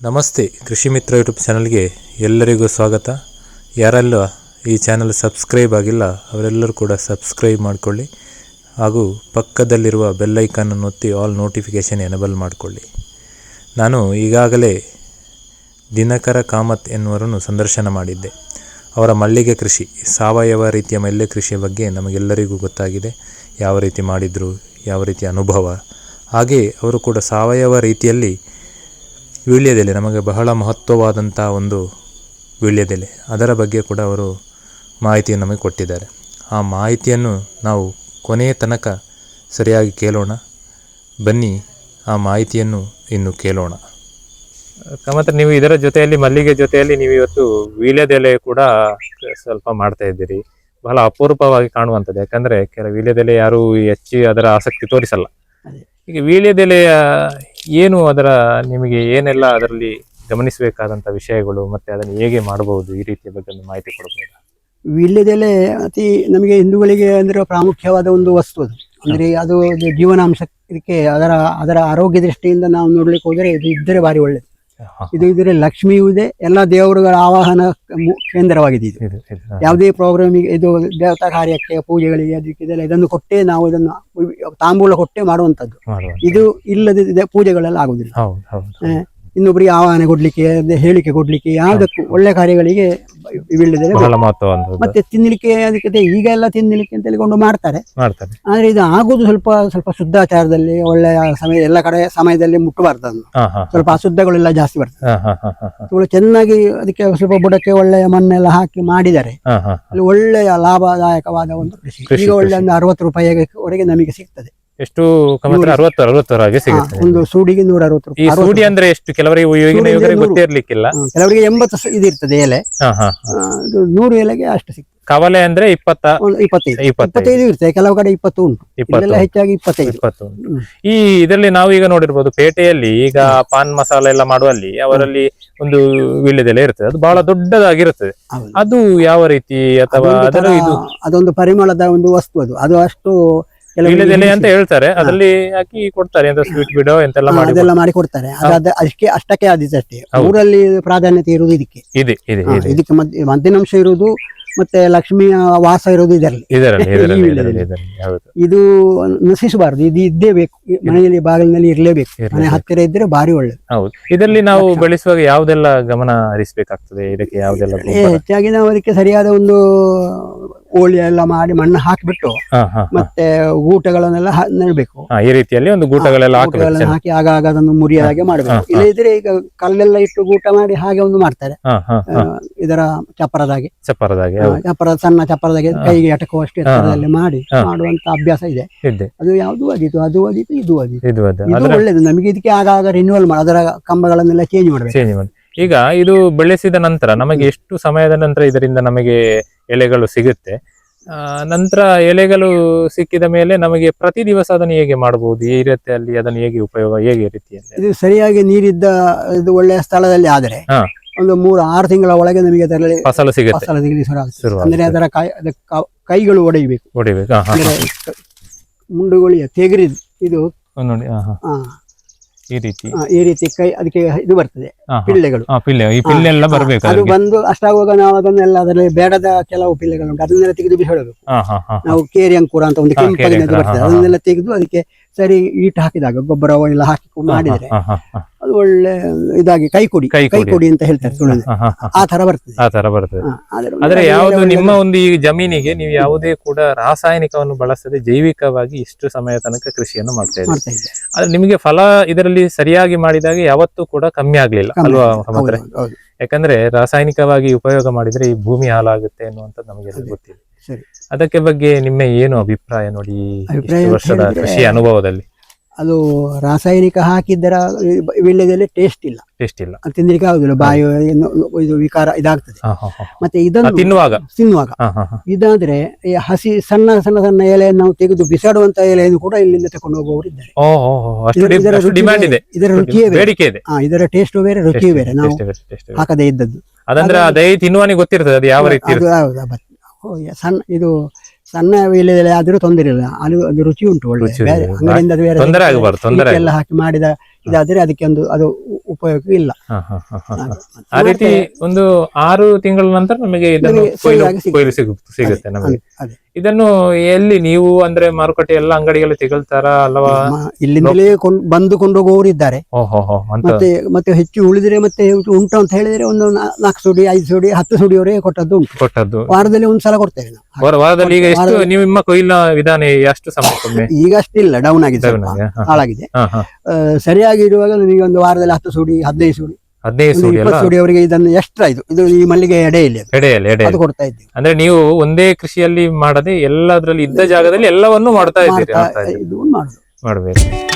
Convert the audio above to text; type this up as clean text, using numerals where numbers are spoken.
ನಮಸ್ತೆ ಕೃಷಿ ಮಿತ್ರ ಯೂಟ್ಯೂಬ್ ಚಾನಲ್ಗೆ ಎಲ್ಲರಿಗೂ ಸ್ವಾಗತ. ಯಾರೆಲ್ಲ ಈ ಚಾನಲ್ ಸಬ್ಸ್ಕ್ರೈಬ್ ಆಗಿಲ್ಲ ಅವರೆಲ್ಲರೂ ಕೂಡ ಸಬ್ಸ್ಕ್ರೈಬ್ ಮಾಡಿಕೊಳ್ಳಿ ಹಾಗೂ ಪಕ್ಕದಲ್ಲಿರುವ ಬೆಲ್ ಐಕಾನ್ ಅನ್ನು ಒತ್ತಿ ಆಲ್ ನೋಟಿಫಿಕೇಷನ್ ಎನೇಬಲ್ ಮಾಡಿಕೊಳ್ಳಿ. ನಾನು ಈಗಾಗಲೇ ದಿನಕರ ಕಾಮತ್ ಎನ್ನುವರನ್ನು ಸಂದರ್ಶನ ಮಾಡಿದ್ದೆ. ಅವರ ಮಲ್ಲಿಗೆ ಕೃಷಿ, ಸಾವಯವ ರೀತಿಯ ಮಲ್ಲಿಗೆ ಕೃಷಿಯ ಬಗ್ಗೆ ನಮಗೆಲ್ಲರಿಗೂ ಗೊತ್ತಾಗಿದೆ. ಯಾವ ರೀತಿ ಮಾಡಿದರು, ಯಾವ ರೀತಿಯ ಅನುಭವ, ಹಾಗೆ ಅವರು ಕೂಡ ಸಾವಯವ ರೀತಿಯಲ್ಲಿ ವೀಳ್ಯದೆಲೆ, ನಮಗೆ ಬಹಳ ಮಹತ್ವವಾದಂಥ ಒಂದು ವೀಳ್ಯದೆಲೆ, ಅದರ ಬಗ್ಗೆ ಕೂಡ ಅವರು ಮಾಹಿತಿಯನ್ನು ನಮಗೆ ಕೊಟ್ಟಿದ್ದಾರೆ. ಆ ಮಾಹಿತಿಯನ್ನು ನಾವು ಕೊನೆಯ ತನಕ ಸರಿಯಾಗಿ ಕೇಳೋಣ. ಬನ್ನಿ ಆ ಮಾಹಿತಿಯನ್ನು ಇನ್ನು ಕೇಳೋಣ. ಮಾತ್ರ ನೀವು ಇದರ ಜೊತೆಯಲ್ಲಿ, ಮಲ್ಲಿಗೆ ಜೊತೆಯಲ್ಲಿ ನೀವು ಇವತ್ತು ವೀಳ್ಯದೆಲೆ ಕೂಡ ಸ್ವಲ್ಪ ಮಾಡ್ತಾ ಇದ್ದೀರಿ. ಬಹಳ ಅಪರೂಪವಾಗಿ ಕಾಣುವಂಥದ್ದು. ಯಾಕಂದರೆ ಕೆಲವು ವೀಳ್ಯದೆಲೆ ಯಾರು ಹೆಚ್ಚು ಅದರ ಆಸಕ್ತಿ ತೋರಿಸಲ್ಲ. ಈಗ ವೀಳ್ಯದೆಲೆಯ ಏನು, ಅದರ ನಿಮಗೆ ಏನೆಲ್ಲ ಅದರಲ್ಲಿ ಗಮನಿಸಬೇಕಾದಂಥ ವಿಷಯಗಳು ಮತ್ತು ಅದನ್ನು ಹೇಗೆ ಮಾಡಬಹುದು, ಈ ರೀತಿಯ ಬಗ್ಗೆ ಒಂದು ಮಾಹಿತಿ ಕೊಡಬಹುದು? ವೀಳ್ಯದೆಲೆ ಅತಿ ನಮಗೆ ಹಿಂದೂಗಳಿಗೆ ಅಂದರೆ ಪ್ರಾಮುಖ್ಯವಾದ ಒಂದು ವಸ್ತು ಅದು. ಅಂದರೆ ಅದು ಜೀವನಾಂಶ, ಇದಕ್ಕೆ ಅದರ ಆರೋಗ್ಯ ದೃಷ್ಟಿಯಿಂದ ನಾವು ನೋಡ್ಲಿಕ್ಕೆ ಹೋದರೆ ಇದು ಇದ್ದರೆ ಭಾರಿ ಒಳ್ಳೆಯದು. ಇದು ಇದ್ರೆ ಲಕ್ಷ್ಮಿಯೂ ಇದೆ, ಎಲ್ಲ ದೇವರುಗಳ ಆವಾಹನ ಕೇಂದ್ರವಾಗಿದೆ. ಇದು ಯಾವುದೇ ಪ್ರೋಗ್ರಾಮಿಗೆ, ಇದು ದೇವತಾ ಕಾರ್ಯಕ್ಕೆ, ಪೂಜೆಗಳಿಗೆ, ಅದಕ್ಕೆ ಇದನ್ನು ಕೊಟ್ಟೇ ನಾವು ಇದನ್ನು ತಾಂಬೂಲ ಕೊಟ್ಟೆ ಮಾಡುವಂಥದ್ದು. ಇದು ಇಲ್ಲದೆ ಪೂಜೆಗಳೆಲ್ಲ ಆಗುದಿಲ್ಲ. ಇನ್ನೊಬ್ಬರಿಗೆ ಆವಾಹನೆ ಕೊಡ್ಲಿಕ್ಕೆ, ಹೇಳಿಕೆ ಕೊಡ್ಲಿಕ್ಕೆ, ಯಾವುದಕ್ಕೂ ಒಳ್ಳೆ ಕಾರ್ಯಗಳಿಗೆ ವೀಳ್ಯದೆಲೆ ಮತ್ತೆ ತಿನ್ನಲಿಕ್ಕೆ. ಅದಕ್ಕೆ ಈಗ ಎಲ್ಲ ತಿನ್ನಲಿಕ್ಕೆ ಅಂತ ಹೇಳಿಕೊಂಡು ಮಾಡ್ತಾರೆ. ಆದ್ರೆ ಇದು ಆಗುದು ಸ್ವಲ್ಪ ಶುದ್ಧಾಚಾರದಲ್ಲಿ, ಒಳ್ಳೆಯ ಸಮಯ, ಎಲ್ಲ ಕಡೆ ಸಮಯದಲ್ಲಿ ಮುಟ್ಟಬಾರ್ದು. ಸ್ವಲ್ಪ ಅಶುದ್ಧಗಳೆಲ್ಲ ಜಾಸ್ತಿ ಬರ್ತದೆ. ಚೆನ್ನಾಗಿ ಅದಕ್ಕೆ ಸ್ವಲ್ಪ ಬುಡಕ್ಕೆ ಒಳ್ಳೆಯ ಮಣ್ಣೆಲ್ಲ ಹಾಕಿ ಮಾಡಿದರೆ ಅಲ್ಲಿ ಒಳ್ಳೆಯ ಲಾಭದಾಯಕವಾದ ಒಂದು ಕೃಷಿ. ಈಗ ಒಳ್ಳೆ ಒಂದು 60 ರೂಪಾಯಿವರೆಗೆ ನಮಗೆ ಸಿಗ್ತದೆ. ಎಷ್ಟು? 60 ಸಿಗುತ್ತೆ ಒಂದು ಸೂಡಿಗೆ 160 ರೂಪಾಯಿ. ಸೂಡಿ ಅಂದ್ರೆ ಎಷ್ಟು? ಕೆಲವರಿಗೆ ಗೊತ್ತಿರ್ಲಿಕ್ಕಿಲ್ಲ. ಕೆಲವರಿಗೆ 80 ಇದಿರ್ತದೆ ಎಲೆ, 100 ಎಲೆಗೆ ಅಷ್ಟು ಸಿಗ್ತದೆ. ಕವಲೆ ಅಂದ್ರೆ 25 ಇರ್ತದೆ, ಕೆಲವು ಕಡೆ 20 ಉಂಟು, ಹೆಚ್ಚಾಗಿ 25. ಈ ಇದರಲ್ಲಿ ನಾವು ಈಗ ನೋಡಿರ್ಬೋದು, ಪೇಟೆಯಲ್ಲಿ ಈಗ ಪಾನ್ ಮಸಾಲ ಎಲ್ಲ ಮಾಡುವಲ್ಲಿ ಅವರಲ್ಲಿ ಒಂದು ವೀಳ್ಯದೆಲೆ ಇರ್ತದೆ, ಅದು ಬಹಳ ದೊಡ್ಡದಾಗಿರುತ್ತದೆ. ಅದು ಯಾವ ರೀತಿ, ಅಥವಾ ಅದೊಂದು ಪರಿಮಳದ ಒಂದು ವಸ್ತು. ಅದು ಅಷ್ಟು ವೀಳ್ಯದೆಲೆ ಅಂತ ಹೇಳ್ತಾರೆ, ಅದರಲ್ಲಿ ಹಾಕಿ ಕೊಡ್ತಾರೆ, ಎಂತ ಸ್ವೀಟ್ ಬಿಡೋ ಎಂತೆಲ್ಲ ಮಾಡಿ ಕೊಡ್ತಾರೆ. ಅಷ್ಟಕ್ಕೆ ಆದಿತ್ತಷ್ಟೇ. ಊರಲ್ಲಿ ಪ್ರಾಧಾನ್ಯತೆ ಇರುವುದು ಇದಕ್ಕೆ. ಇದಕ್ಕೆ ಮದ್ದಿನಾಂಶ ಇರುವುದು ಮತ್ತೆ ಲಕ್ಷ್ಮಿಯ ವಾಸ ಇರೋದು ಇದರಲ್ಲಿ. ಇದು ನಶಿಸಬಾರದು, ಇದು ಇದ್ದೇ ಬೇಕು, ಮನೆಯಲ್ಲಿ ಬಾಗಿಲಿನಲ್ಲಿ ಇರಲೇಬೇಕು, ಮನೆ ಹತ್ತಿರ ಇದ್ರೆ ಭಾರಿ ಒಳ್ಳೆದು. ಹೌದು. ಇದರಲ್ಲಿ ನಾವು ಬೆಳೆಸುವಾಗ ಯಾವ್ದೆಲ್ಲ ಗಮನ ಹರಿಸಬೇಕಾಗ್ತದೆ? ಇದಕ್ಕೆ ಯಾವ್ದೆಲ್ಲ? ಹೆಚ್ಚಾಗಿ ನಾವು ಅದಕ್ಕೆ ಸರಿಯಾದ ಒಂದು ಓಳಿ ಎಲ್ಲ ಮಾಡಿ ಮಣ್ಣು ಹಾಕಿಬಿಟ್ಟು ಮತ್ತೆ ಗೂಟಗಳನ್ನೆಲ್ಲ ನೆಡಬೇಕು. ಈ ರೀತಿಯಲ್ಲಿ ಒಂದು ಗೂಟಗಳೆಲ್ಲ ಹಾಕಿ ಆಗಾಗ ಅದನ್ನು ಮುರಿಯಾಗೆ ಮಾಡಬೇಕು. ಇಲ್ಲದಿದ್ರೆ ಈಗ ಕಲ್ಲೆಲ್ಲ ಇಟ್ಟು ಗೂಟ ಮಾಡಿ ಹಾಗೆ ಒಂದು ಮಾಡ್ತಾರೆ. ಇದರ ಚಪ್ಪರದಾಗೆ ಸಣ್ಣ ಚಪ್ಪರದಾಗೆ ಕೈಗೆ ಅಟಕುವಷ್ಟು ಎತ್ತರದಲ್ಲಿ ಮಾಡುವಂತ ಅಭ್ಯಾಸ ಇದೆ. ಅದು ಯಾವುದು ಅದು ಅದಿತು ಇದು ಒಳ್ಳೇದು ನಮಗೆ. ಇದಕ್ಕೆ ಆಗಾಗ ರಿನ್ಯೂವಲ್ ಅದರ ಕಂಬಗಳನ್ನೆಲ್ಲ ಚೇಂಜ್ ಮಾಡಬೇಕು. ಈಗ ಇದು ಬೆಳೆಸಿದ ನಂತರ ನಮಗೆ ಎಷ್ಟು ಸಮಯದ ನಂತರ ಇದರಿಂದ ನಮಗೆ ಎಲೆಗಳು ಸಿಗುತ್ತೆ? ನಂತರ ಎಲೆಗಳು ಸಿಕ್ಕಿದ ಮೇಲೆ ನಮಗೆ ಪ್ರತಿ ದಿವಸ ಅದನ್ನು ಹೇಗೆ ಮಾಡಬಹುದು? ಈ ರೀತಿಯಲ್ಲಿ ಅದನ್ನು ಹೇಗೆ ಉಪಯೋಗ, ಹೇಗೆ ರೀತಿಯಲ್ಲಿ? ಇದು ಸರಿಯಾಗಿ ನೀರಿದ್ದ ಇದು ಒಳ್ಳೆಯ ಸ್ಥಳದಲ್ಲಿ ಆದರೆ ಒಂದು 3-6 ತಿಂಗಳ ಒಳಗೆ ನಮಗೆ ಅದರಲ್ಲಿ ಫಸಲು ಸಿಗುತ್ತೆ. ಅಂದ್ರೆ ಅದರ ಕೈಗಳು ಒಡೆಯಬೇಕು. ಮುಂಡುಗಳಿಯ ತೆಗರಿ ಇದು ನೋಡಿ, ಈ ರೀತಿ ಕೈ ಅದಕ್ಕೆ ಇದು ಬರ್ತದೆ, ಪಿಳ್ಳೆಗಳು. ಅದು ಬಂದು ಅಷ್ಟಾಗುವಾಗ ನಾವು ಅದನ್ನೆಲ್ಲ ಅದರಲ್ಲಿ ಬೇಡದ ಕೆಲವು ಪಿಳ್ಳೆಗಳುಂಟು, ಅದನ್ನೆಲ್ಲ ತೆಗೆದು ಬಿಸಾಡಬೇಕು. ನಾವು ಕೇರಿ ಅಂಕುರ ಅಂತ ಒಂದು ಕೆಂಪಗಿನದು ಬರ್ತದೆ, ಅದನ್ನೆಲ್ಲ ತೆಗೆದು ಅದಕ್ಕೆ ಸರಿ ಈಟ್ ಹಾಕಿದಾಗ ಗೊಬ್ಬರ ಎಲ್ಲ ಹಾಕಿ ಮಾಡಿದ್ರೆ ಅದು ಒಳ್ಳೆ ಇದಾಗಿ ಕೈಕೊಡಿ ಅಂತ ಹೇಳ್ತಾರೆ ತುಳುವಿನಲ್ಲಿ. ಆ ತರ ಬರ್ತದೆ. ಆದ್ರೆ ಯಾವುದು ನಿಮ್ಮ ಒಂದು ಈ ಜಮೀನಿಗೆ ನೀವು ಯಾವುದೇ ಕೂಡ ರಾಸಾಯನಿಕವನ್ನು ಬಳಸದೆ ಜೈವಿಕವಾಗಿ ಇಷ್ಟು ಸಮಯ ತನಕ ಕೃಷಿಯನ್ನು ಮಾಡ್ತಾ ಇದ್ದೀರಿ. ಆದ್ರೆ ನಿಮಗೆ ಫಲ ಇದರಲ್ಲಿ ಸರಿಯಾಗಿ ಮಾಡಿದಾಗ ಯಾವತ್ತೂ ಕೂಡ ಕಮ್ಮಿ ಆಗ್ಲಿಲ್ಲ ಅಲ್ವಾ? ಮಾತ್ರ ಯಾಕಂದ್ರೆ ರಾಸಾಯನಿಕವಾಗಿ ಉಪಯೋಗ ಮಾಡಿದ್ರೆ ಈ ಭೂಮಿ ಹಾಳಾಗುತ್ತೆ ಅನ್ನುವಂಥದ್ದು ನಮಗೆ ಗೊತ್ತಿದೆ. ಅದಕ್ಕೆ ಬಗ್ಗೆ ನಿಮ್ಮ ಏನು ಅಭಿಪ್ರಾಯ ನೋಡಿ, ವರ್ಷದ ಕೃಷಿ ಅನುಭವದಲ್ಲಿ? ಅದು ರಾಸಾಯನಿಕ ಹಾಕಿದ್ದರ ವೀಳ್ಯದೆಲೆ ಟೇಸ್ಟ್ ಇಲ್ಲ, ತಿನ್ಲಿಕ್ಕೆ ಆಗುದಿಲ್ಲ, ಬಾಯಿ ಇದು ವಿಕಾರ ಇದಾಗ್ತದೆ. ಮತ್ತೆ ಇದನ್ನು ತಿನ್ನುವಾಗ ಇದಾದ್ರೆ ಹಸಿ ಸಣ್ಣ ಎಲೆಯನ್ನು ನಾವು ತೆಗೆದು ಬಿಸಾಡುವಂತ ಎಲೆಯನ್ನು ಕೂಡ ಇಲ್ಲಿಂದ ತಕೊಂಡು ಹೋಗುವವರು ಇದ್ದಾರೆ. ಇದರ ರುಚಿಯೇ ಬೇರೆ, ಇದರ ಟೇಸ್ಟ್ ಬೇರೆ, ರುಚಿಯೇ ಬೇರೆ, ನಾವು ಹಾಕದೇ ಇದ್ದದ್ದು. ಗೊತ್ತಿರ್ತದೆ ಯಾವ ರೀತಿ. ಸಣ್ಣ ಇದು ಸಣ್ಣ ವೀಳ್ಯದೆಲೆ ಆದ್ರೂ ತೊಂದರೆ ಇಲ್ಲ, ಅದು ರುಚಿ ಉಂಟು, ಒಳ್ಳೆ ಅಂಗಡಿಯಿಂದ ಎಲ್ಲ ಹಾಕಿ ಮಾಡಿದ ಇದಾದ್ರೆ ಅದಕ್ಕೆ ಒಂದು ಅದು ಉಪಯೋಗ ಇಲ್ಲ. ಆ ರೀತಿ ಒಂದು 6 ತಿಂಗಳ ನಂತರ ನಮಗೆ ಇದನ್ನು ಕೊಯ್ಲು ಸಿಗುತ್ತೆ ನಮಗೆ. ಇದನ್ನು ಎಲ್ಲಿ ನೀವು ಅಂದ್ರೆ ಮಾರುಕಟ್ಟೆ ಎಲ್ಲ ಅಂಗಡಿಗಳು ತೆಗಳ್ತಾರ ಅಲ್ಲವಾ? ಇಲ್ಲಿಂದಲೇ ಬಂದು ಕೊಂಡೋಗುವವರು ಇದ್ದಾರೆ. ಮತ್ತೆ ಹೆಚ್ಚು ಉಳಿದ್ರೆ ಮತ್ತೆ ಉಂಟು ಅಂತ ಹೇಳಿದ್ರೆ ಒಂದು 4 ಸುಡಿ 5 ಸುಡಿ 10 ಸುಡಿಯವರೆಗೆ ಕೊಟ್ಟದ್ದು ವಾರದಲ್ಲಿ ಒಂದ್ಸಲ ಕೊಡ್ತೇವೆ ನಾವು. ವಾರದಲ್ಲಿ ಈಗ ಎಷ್ಟು ನಿಮ್ಮ ಕೊಯ್ಲಿನ ವಿಧಾನ ಎಷ್ಟು ಸಮಯಕ್ಕೊಮ್ಮೆ? ಈಗ ಅಷ್ಟಿಲ್ಲ, ಡೌನ್ ಆಗಿದೆ, ಹಾಳಾಗಿದೆ. ಸರಿಯಾಗಿ ಇರುವಾಗ ನನಗೆ ಒಂದು ವಾರದಲ್ಲಿ 10 ಸುಡಿ 15 ಸುಡಿ 20 ಸುಡಿಯವರಿಗೆ ಇದನ್ನು ಎಕ್ಸ್ಟ್ರಾ ಇದು ಈ ಮಲ್ಲಿಗೆ ಎಡೆಯಲ್ಲಿ ಅದು ಕೊಡ್ತಾ ಇದ್ದೀವಿ. ಅಂದ್ರೆ ನೀವು ಒಂದೇ ಕೃಷಿಯಲ್ಲಿ ಮಾಡದೆ ಎಲ್ಲದ್ರಲ್ಲಿ ಇದ್ದ ಜಾಗದಲ್ಲಿ ಎಲ್ಲವನ್ನೂ ಮಾಡ್ತಾ ಇದ್ದೀರಿ. ಇದು ಮಾಡಬೇಕು.